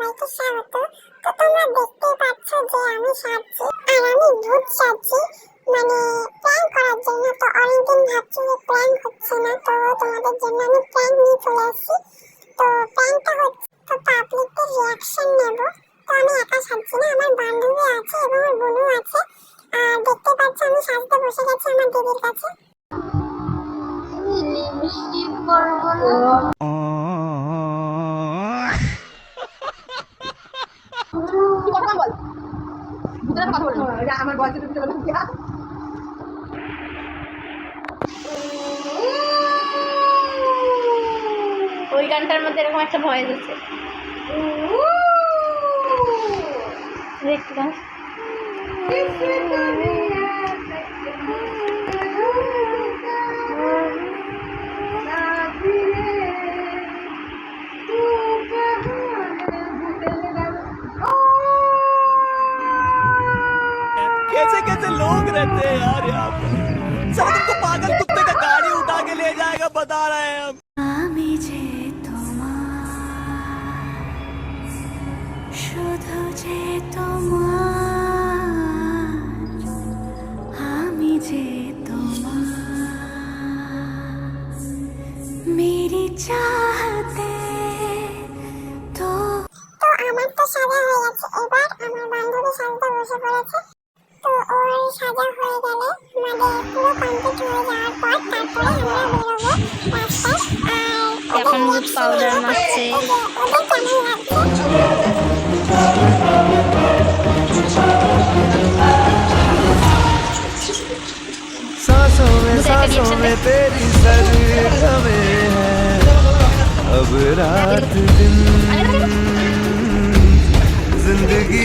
সবাইকে স্বাগত। তো তোমরা দেখতেই পাচ্ছ যে আমি সাজছি, আর আমি ভূত সাজছি, মানে প্র্যাঙ্ক করার জন্য। তো অনেকদিন ভাবছি যে প্র্যাঙ্ক হচ্ছে না, তো তোমাদের জন্য আমি প্র্যাঙ্ক নিয়ে চলে আসছি। তো প্র্যাঙ্কটা হচ্ছে, তো পাবলিকের রিয়াকশন নেব। তো আমি একা সাজছি না, আমার বান্ধবী আছে এবং আমার বোনও আছে। আর দেখতে পাচ্ছ আমি সাজতে বসে গেছি আমার দিদির কাছে। ওই গানটার মধ্যে এরকম একটা ভয়েস আছে, দেখতে দাও। कैसे कैसे लोग रहते हैं यार यहाँ पर। सब तुमको पागल कुत्ते का गाड़ी उठा के ले जाएगा, बता रहे हैं हम। আমি যে তোমার, শুধু যে তোমার, আমি যে তোমার, মেরি চাহতে তো। তো আমার তো সাজা হয়ে গেছে, এবার আমার বান্ধবী সাজতে বসে পড়েছে। তো ওর সাজা হয়ে গেলে মানে পুরো কমপ্লিট হয়ে যাওয়ার পর তারপরে আমরা বেরোবো রাস্তায়। আর এখন ভূত পাউডার মাখছে। ওদের কেমন লাগছে? सांसों में तेरी सरगमें है, अब रात दिन जिंदगी।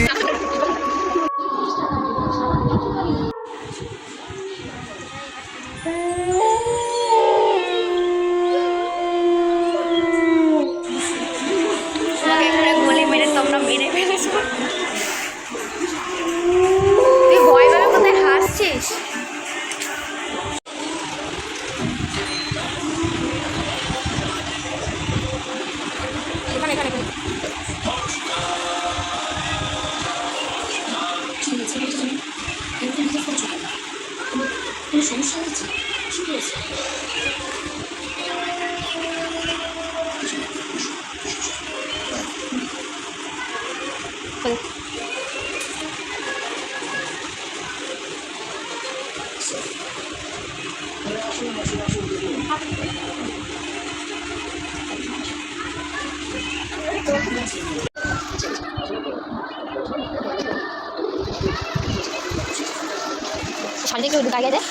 গোলি মেরে তোমরা মেরে ফেলেছো। তুই ভয় পাবে কোথায় হাসছিস? এখানে এখানে এখানে। সামনে কেউ দাঁড়িয়ে যায়।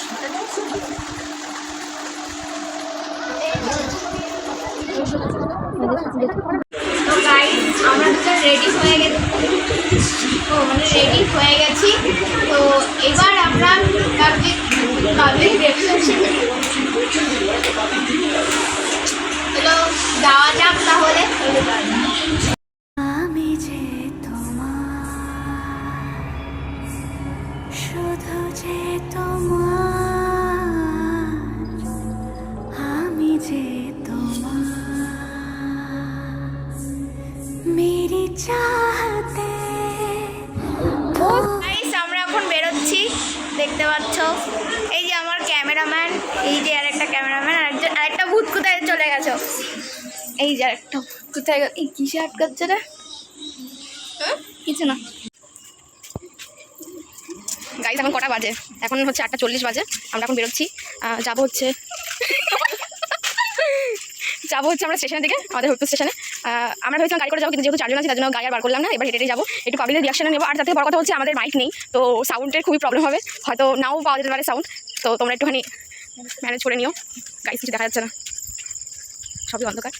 তো গাইস আমরা দুটো রেডি হয়ে গেছি, তো এবার আমরা পাবলিক রিসেপশন চলো যাওয়া যাক তাহলে। আমি যে তোমার, শুধু যে তোমার, আমি যে তোমার, মেরি চাহতে। গাইস আমরা এখন বেরোচ্ছি, দেখতে পাচ্ছ এই যে আমার ক্যামেরাম্যান, এই যে আরেকটা ক্যামেরাম্যান, আরেকটা ভূত কোথায় চলে গেছো, এই যে আরেকটা কোথায় এই কিসে আটকাচ্ছে রে? কিছু না। গাইস এখন কটা বাজে? এখন হচ্ছে 8:40 বাজে। আমরা এখন বেরোচ্ছি, যাবো হচ্ছে আমরা স্টেশনের দিকে, আমাদের হরিপুর স্টেশনে। আমরা ভেবেছিলাম গাড়ি করে যাবো, কিন্তু যেহেতু 4 জন আছে তার জন্য গাড়ি আর বার করলাম না। এবার হেঁটে যাবো, একটু পাবলিকের রিয়াকশনে নেবো। আর তাতে বড় কথা হচ্ছে আমাদের মাইক নেই, তো সাউন্ডের খুবই প্রবলেম হবে, হয়তো নাও পাওয়া যেতে পারে সাউন্ড। তো তোমরা একটুখানি ম্যানেজ করে নিও। গাইস কিছু দেখা যাচ্ছে না, সবই অন্ধকার।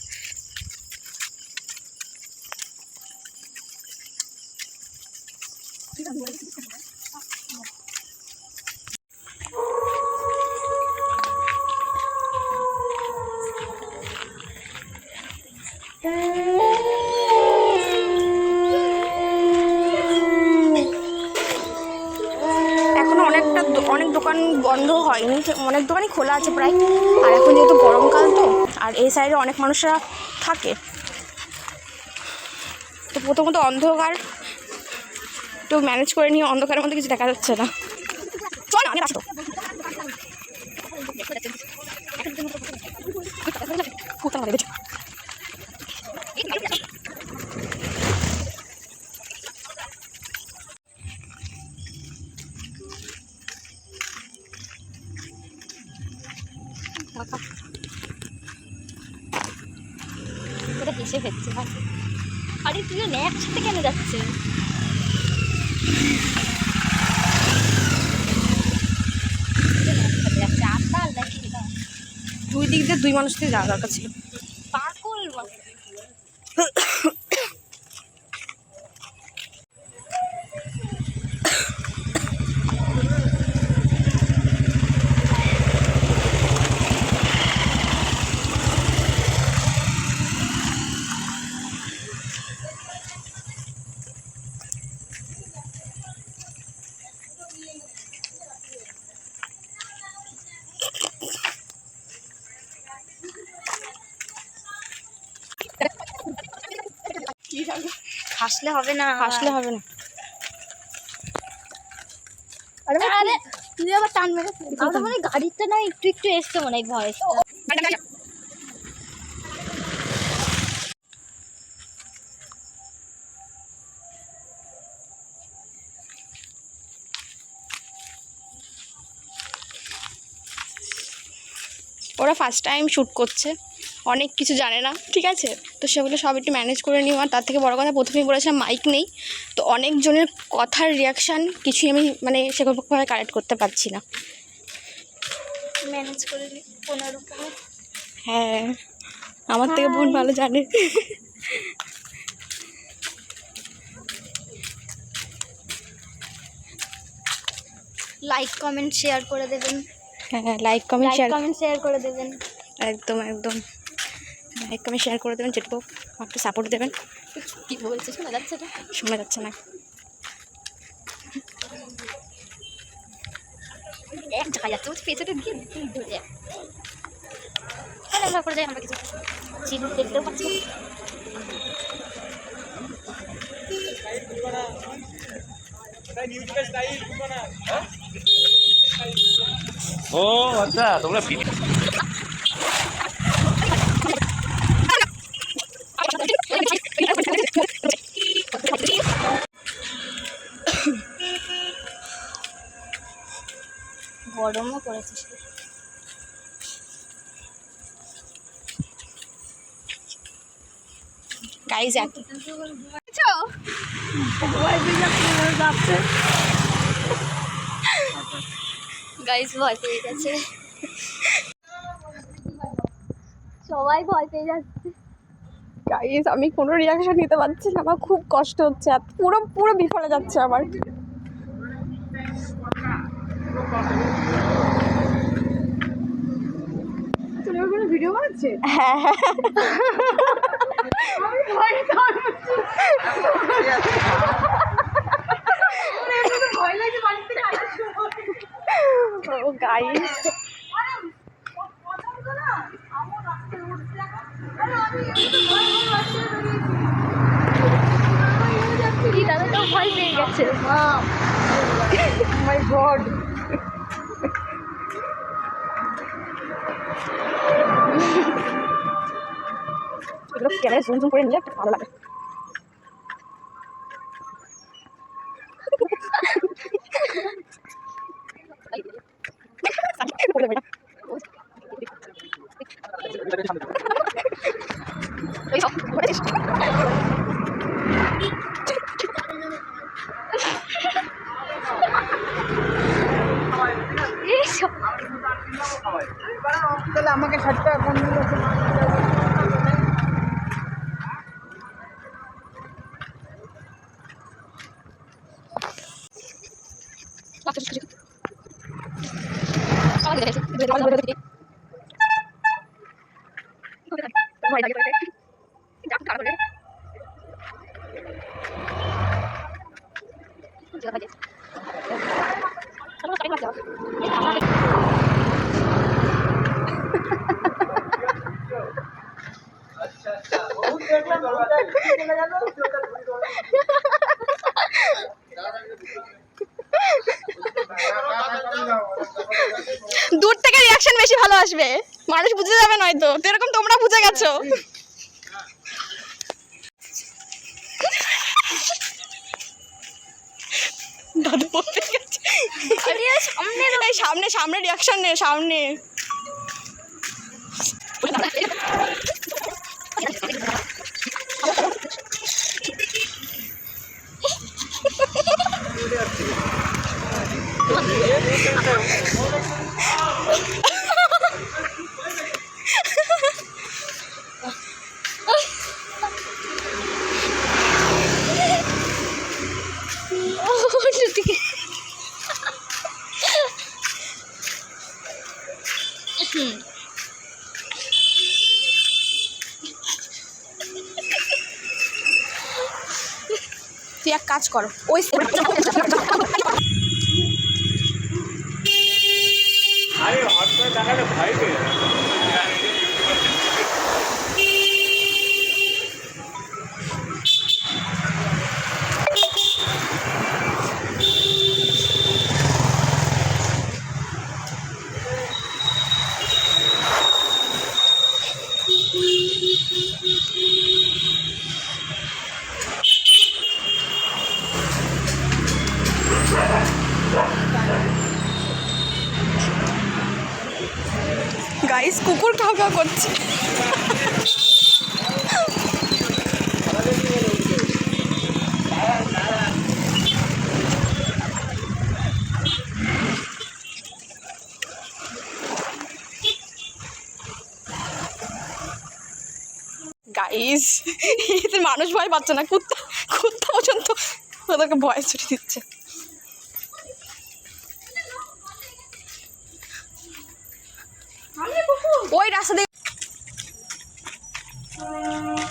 অনেক দোকান বন্ধ হয়নি, অনেক দোকানই খোলা আছে প্রায়। আর এখন যেহেতু গরমকাল, তো আর এই সাইডে অনেক মানুষরা থাকে, তো প্রথমত অন্ধকার, একটু ম্যানেজ করে নিয়ে, অন্ধকারের মধ্যে কিছু দেখা যাচ্ছে না। চল আমি আসতো ওটা হেসে ফেলছে ভাই। আরে তুইও নে, একসাথে কেন যাচ্ছে? দুই দিক দিয়ে দুই মানুষকে যাওয়া দরকার ছিল। পাগল হাসলে হবে না, হাসলে হবে না। আরে তুই আবার টান মেরে আমার মনে হয় গাড়িটা না একটু একটু এসছে মনে হয় ভয়েস। ওরা ফার্স্ট টাইম শ্যুট করছে, অনেক কিছু জানে না, ঠিক আছে? তো সেগুলো সব একটু ম্যানেজ করে নিও। আর তার থেকে বড় কথা, প্রথমেই বলেছিলাম মাইক নেই, তো অনেকজনের কথার রিয়াকশান কিছুই আমি মানে সেরকমভাবে কালেক্ট করতে পারছি না। ম্যানেজ করে নি কোনোরকম। হ্যাঁ, আমার থেকে বোন ভালো জানে। লাইক কমেন্ট শেয়ার করে দেবেন। হ্যাঁ, লাইক কমেন্ট শেয়ার করে দেবেন। একদম একদম লাইক কমেন্ট শেয়ার করে দেবেন, যেটুকু একটু সাপোর্ট দেবেন। কি বলছে শোনা যাচ্ছে না? শোনা যাচ্ছে না। এক জায়গায় যাচ্ছে, পেছনে গিয়ে ধরে আমরা করে যাই, আমরা কিছু চিল দেখতেও পাচ্ছি। ও আচ্ছা, তোমরা গরমও পড়েছে। গাইজ গাইস ভয় পেয়ে গেছে, সবাই ভয় পেয়ে যাচ্ছে। গাইজ আমি কোনো রিয়াকশন নিতে পারছি না, আমার খুব কষ্ট হচ্ছে, আর পুরো পুরো বিফলে যাচ্ছে আমার। তুমি কোনো ভিডিও বানাচ্ছে? হ্যাঁ ও গাইজ দাদাটাও ভয় পেয়ে গেছে। মাই গড, এগুলো ক্যামেরা জুম জুম করে নিলে একটু ভালো লাগে। তাহলে আমাকে 60 টাকা কম দিলে দেখলাম মানুষ বুঝে যাবে নয়তো, তো এরকম তোমরা বুঝে গেছো। দাদু পড়তে গেছে। সামনে সামনে রিয়াকশন নে, সামনে। তুই এক কাজ করো, ওই গাইস কুকুর খাও খাও করছে। গাইস এতে মানুষ ভয় পাচ্ছে না, কুত্তা কুত্তা পর্যন্ত ওদেরকে ভয় ছুটি দিচ্ছে। ওই রাস্তা দিয়ে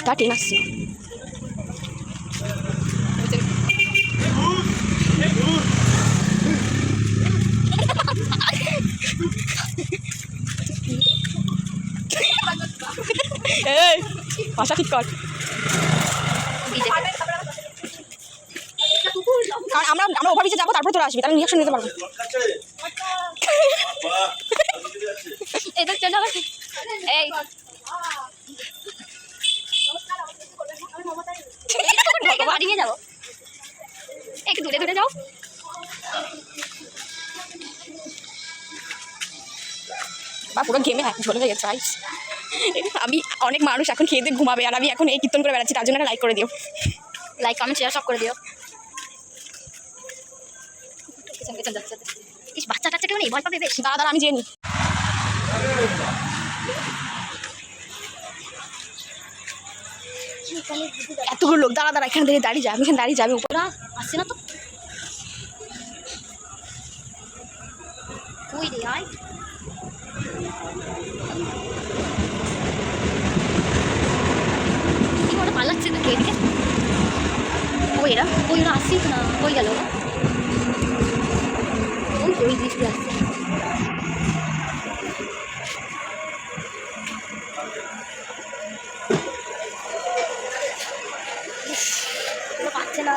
তা ট্রেন আসছে। এই ভাষা ঠিক কর, কারণ আমরা ওভার ব্রিজে যাবো, তারপর তোরা আসবি, তাহলে রিয়াকশন নিতে পারবো। এটা চলে যাবে। এই বাড়ি নিয়ে যাবো, একটু দূরে দূরে যাও। বা পুরো ঘেমে ঝোলে হয়ে গেছে। আমি অনেক মানুষ এখন খেয়ে দিয়ে ঘুমাবে, আর আমি এখন এই কীর্তন করে বেড়াচ্ছি, তার জন্য লাইক করে দিও, লাইক কমেন্ট শেয়ার সব করে দিও। বাচ্চা টাচ্চা কেউ নেই, ভয় পাবে বেশ। দাদা আমি জেনি এতগুলো লোক, দাঁড়া দাঁড়া এখান থেকে দাঁড়িয়ে যাবে, আমি এখানে দাঁড়িয়ে যাবে। ওরা আসছে না তো, তুই রে আয়। কি ওরা পালাচ্ছে তো এদিকে, ওরা আসছিস না, কই গেল ওরা? ওই দৃষ্টি আসছে। ওরা পাচ্ছে না,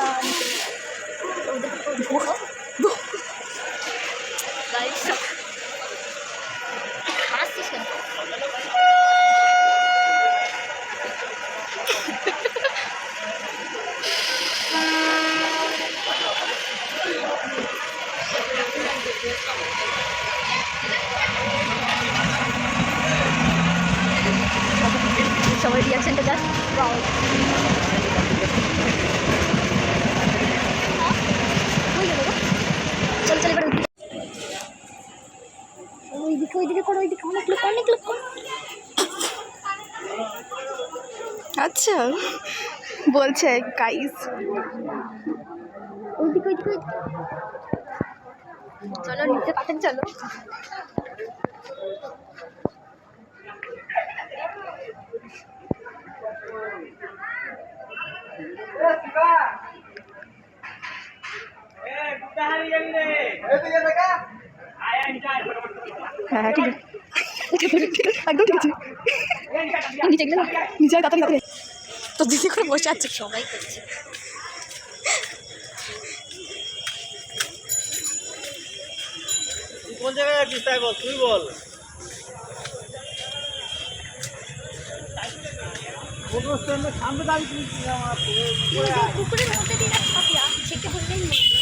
আসছিস কেন? সবাই রিয়াকশনটা জাস্ট ওয়াও। চল চল এবার ওইদিকে করো, ওইদিকে অনেক লোক কর। আচ্ছা বলছে গাইস, ওইদিকে চলো নিচে পাঠান, চলো। হ্যাঁ ঠিক আছে, একদম ঠিক আছে। নিচে গেলে নিচে তাড়াতাড়ি তো দিদি করে বসে আছে, সবাই করছে। কোন জায়গায় যাচ্ছিস তাই বল, তুই বল। টোটো স্ট্যান্ডের সামনে দাঁড়িয়ে আমার পুকুরের মধ্যে দিয়ে পাপিয়া ছেকে বললেই মরবে।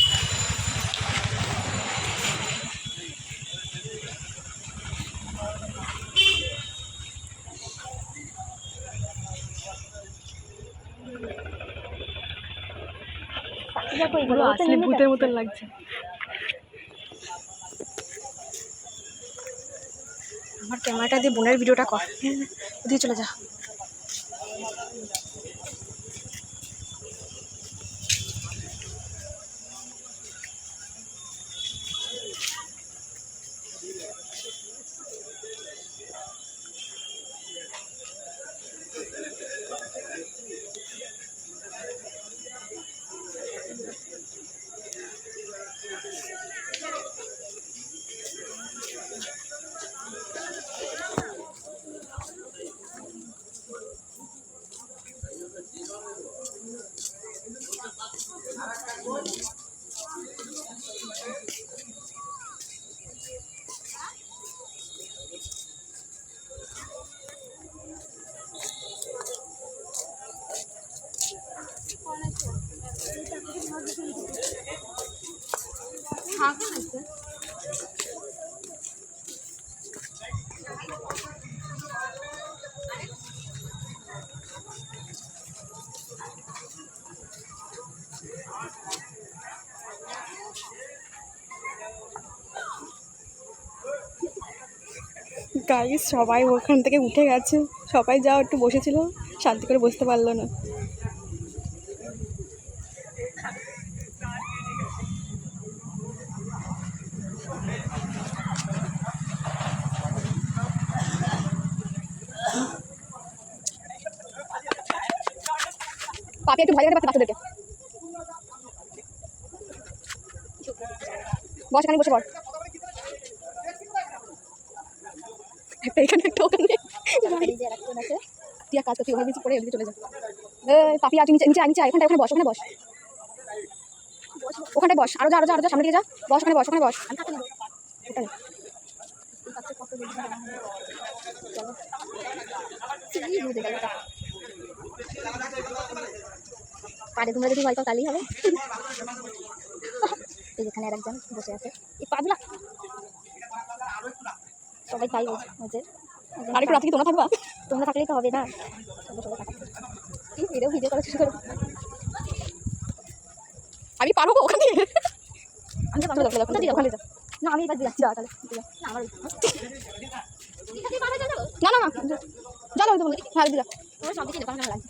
দেখো এগুলো আসলে ভূতের মতন লাগছে। আমার ক্যামেরাটা দিয়ে বোনের ভিডিওটা কর, ওদিকে চলে যা। গাইস সবাই ওখান থেকে উঠে গেছে, সবাই যাও একটু বসেছিল, শান্তি করে বসতে পারলো না। পাপি একটু ভয় দেখাতে পারছে বাচ্চাদেরকে। বস এখানে বসে পড়, একটা এখানে একটা ওখানে। তুই এক কাজ করছি, ওখানে কিছু পরে ওদিকে চলে যা। পাপি আর নিচে নিচে নিচে এখানটা, ওখানে বস, ওখানে বস, ওখানে বস, আরো যা আরো যা আরো যা, সামনে দিকে যা, বস ওখানে বস, ওখানে বস। ওখানে পারে তোমরা যদি ভয় পাও তাহলেই হবে। এই যেখানে আর একজন বসে আছে, এই পাগলা সবাই তাই বলছে। আরেকটু রাতে কি তোমরা থাকবা? তোমরা থাকলেই তো হবে না, এটাও ভিডিও করা শুরু করো। আমি পারবো ওখানে, ওখানে যা। না আমি এবার যাচ্ছি, তাহলে না না না যা যাও, হ্যাঁ দিলা তোমার সব কিছু দোকান কেমন লাগছে।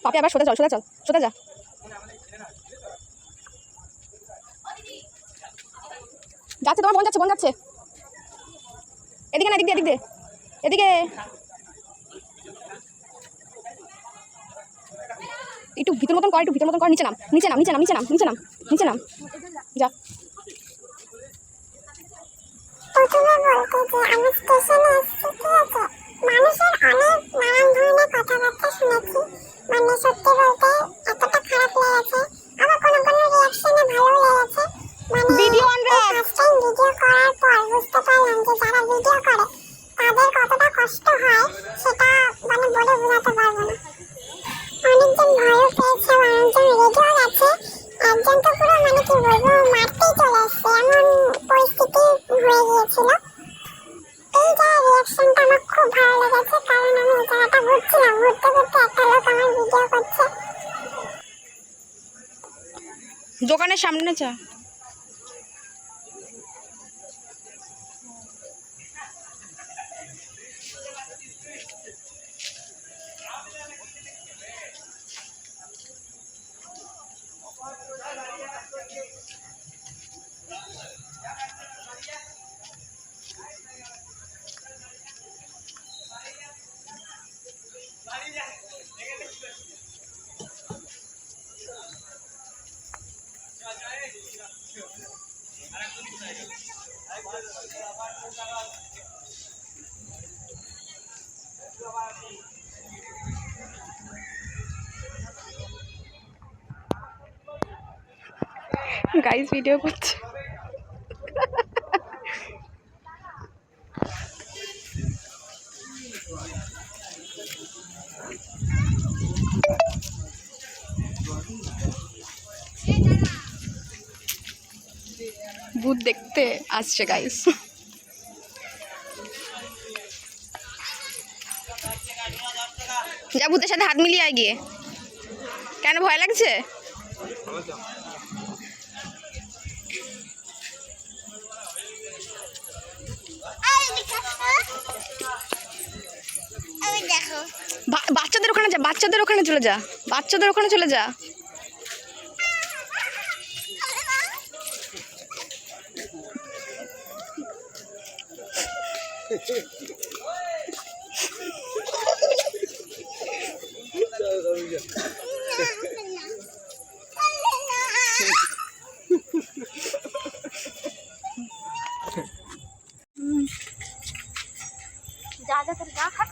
পাপি আবার সোজা চল, সোজা চল, সোজা যা। যাচ্ছে তোমার বোন যাচ্ছে, বোন যাচ্ছে। এদিকে না, এদিক দিয়ে, এদিক দিয়ে, এদিকে একটু ভিতর মতন কর, একটু ভিতর মতন কর। নিচে নাম, নিচে নাম, নিচে নাম, নিচে নাম, নিচে নাম, নিচে নাম, যা। প্রথমে বলতে যে আমি স্টেশনে এসেছি, ঠিক আছে, মানুষের অনেক নানান ধরনের কথাবার্তা শুনেছি, মানে সত্যি বলতে এতটা খারাপ লেগেছে, আবার কোনো কোনো রিয়াকশনে ভালো লেগেছে। মানে ভিডিও অন রাখ। ফার্স্ট টাইম ভিডিও করার পর বুঝতে পারলাম যে যারা ভিডিও করে তাদের কতটা কষ্ট হয়, সেটা মানে বলে বোঝাতে পারবো না। অনেকজন ভয়ও পেয়েছে, অনেকজন রেগেও গেছে, একজন তো পুরো মানে কি বলবো মারতেই চলে আসছে, এমন পরিস্থিতি হয়ে গিয়েছিল। এই যে রিয়াকশনটা আমার খুব ভালো লেগেছে, কারণ আমি এই জায়গাটা ঘুরছিলাম, ঘুরতে ঘুরতে একটা লোক আমার ভিডিও করছে। দোকানের সামনে চা। গাইস ভিডিও করছে। ভূত দেখতে আসছে গাইস। যা ভূতের সাথে হাত মিলিয়ে আয় গিয়ে। কেন ভয় লাগছে? বাচ্চাদের ওখানে যা, বাচ্চাদের ওখানে চলে যা, বাচ্চাদের ওখানে চলে যা। যা যা করে যা খা।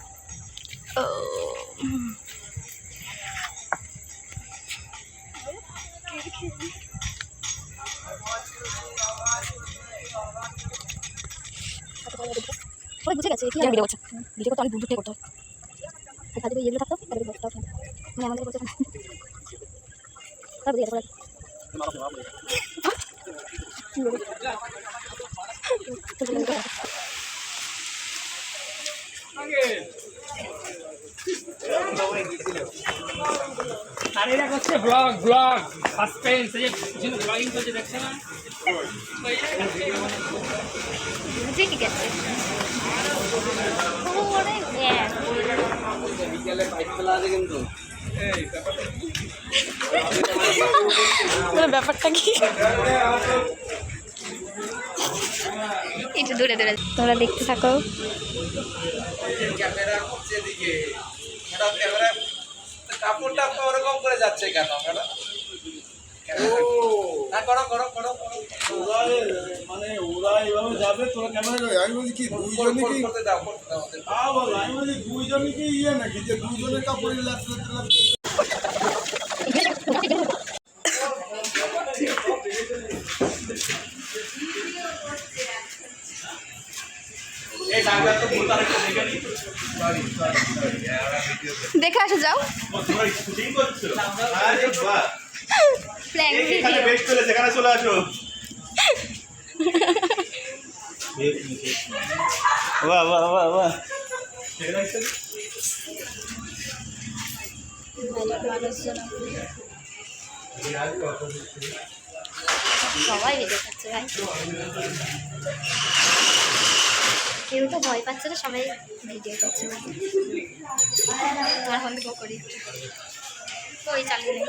সবাই বুঝে গেছে কি আমি ভিডিও করছি। ভিডিও করতে অনেক দূর থেকে করতে হয়। কাজে এগুলো থাকতো তাদের বসতে হবে মানে আমাদের বলতে তারপরে এরপরে আর এরা করছে ব্লগ সাসপেন্স, এই যে ব্লগিং করছে দেখছে না? বুঝে কি গেছে ব্যাপারটা কি? একটু দূরে দূরে তোমরা দেখতে থাকো। কাপড়টা ওরকম করে যাচ্ছে কেন ম্যাডাম? না করো করো করো মানে ওরা এইভাবে যাবে, তোরা ক্যামেরা আমি বলছি কি দুইজনে কি করতে দাও করতে দাও। আমি বলছি দুইজনে কি নাকি যে দুইজনের কাপড়ের লাগছে। দেখে আসো যাও। প্ল্যান সেখানে চলে আসো। বাহ বাহ বাহ বাহ। সবাই ভিডিও করছে ভাই, কেউ তো ভয় পাচ্ছে না, সবাই ভিডিও করছে। তোমার ফোন থেকে করি তো ওই চালিয়ে নেই।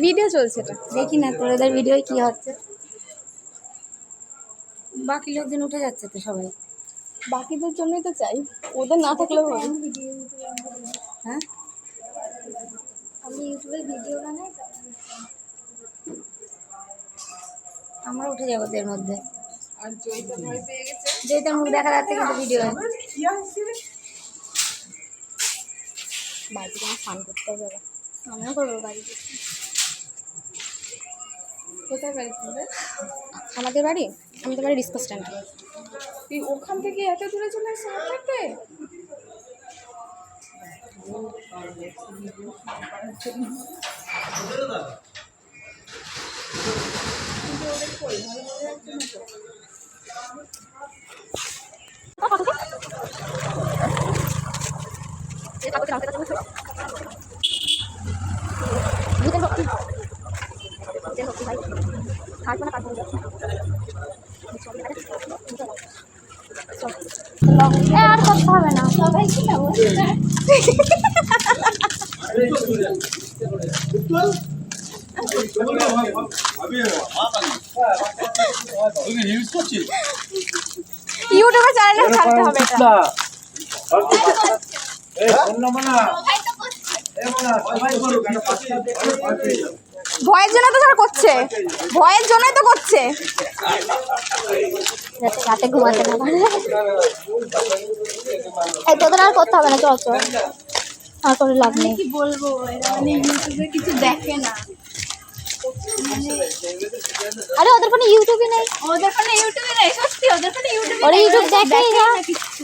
ভিডিও চলছে, এটা দেখি না তোদের ভিডিও কি হচ্ছে। বাকি লোকজন উঠে যাচ্ছে তো সবাই। বাকিদের জন্যই তো চাই, ওদের না থাকলেও হবে। হ্যাঁ আমি ইউটিউবে ভিডিও বানাই, আমরা উঠে যাবো এর মধ্যে। জয়িতার মুখ দেখা যাচ্ছে কিন্তু ভিডিও বাড়িতে আমার স্নান করতে হবে। আমিও করবো বাড়িতে। কোথায় বাড়ি তোমাদের? আমাদের বাড়ি, আমাদের বাড়ি ডিসকো স্ট্যান্ডে। তুই ওখান থেকে এত দূরে চলে আসছিস থাকতে? আর করতে হবে না, সবাই কি যাবো। ইউটিউবে চ্যানেলে ছাড়তে হবে এটা। ভয়ের জন্য তো স্যার করছে, ভয়ের জন্যই তো করছে। যাতে রাতে ঘুমাতে না পারে। এই তোদের আর করতে হবে না, চল চল, আর করে লাভ নেই। কি বলবো, এরা মানে ইউটিউবে কিছু দেখে না। আরে ওদের ফোনে ইউটিউবই নেই, ওদের ফোনে ইউটিউবে নেই, সত্যি ওদের ফোনে ইউটিউবে ওরা ইউটিউব দেখে না।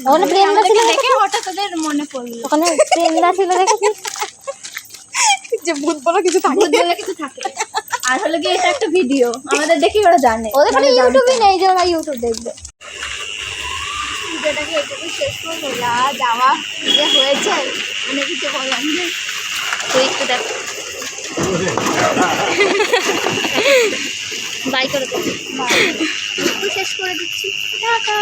ওখানে প্রেমদা ছিল, দেখে হঠাৎ ওদের মনে পড়লো ওখানে প্রেমদা ছিল, দেখেছিস? যে ভূত বলা কিছু থাকে, ভূত বলা কিছু থাকে। আর হলো কি এটা একটা ভিডিও, আমাদের দেখি ওরা জানে। ওদের ফোনে ইউটিউবই নেই যে ওরা ইউটিউব দেখবে। ভিডিওটাকে এটুকু শেষ করবো, যা যাওয়া যে হয়েছে মানে কিছু বলার নেই। তুই একটু দেখ, বাই করে দে, শেষ করে দিচ্ছি, টাটা।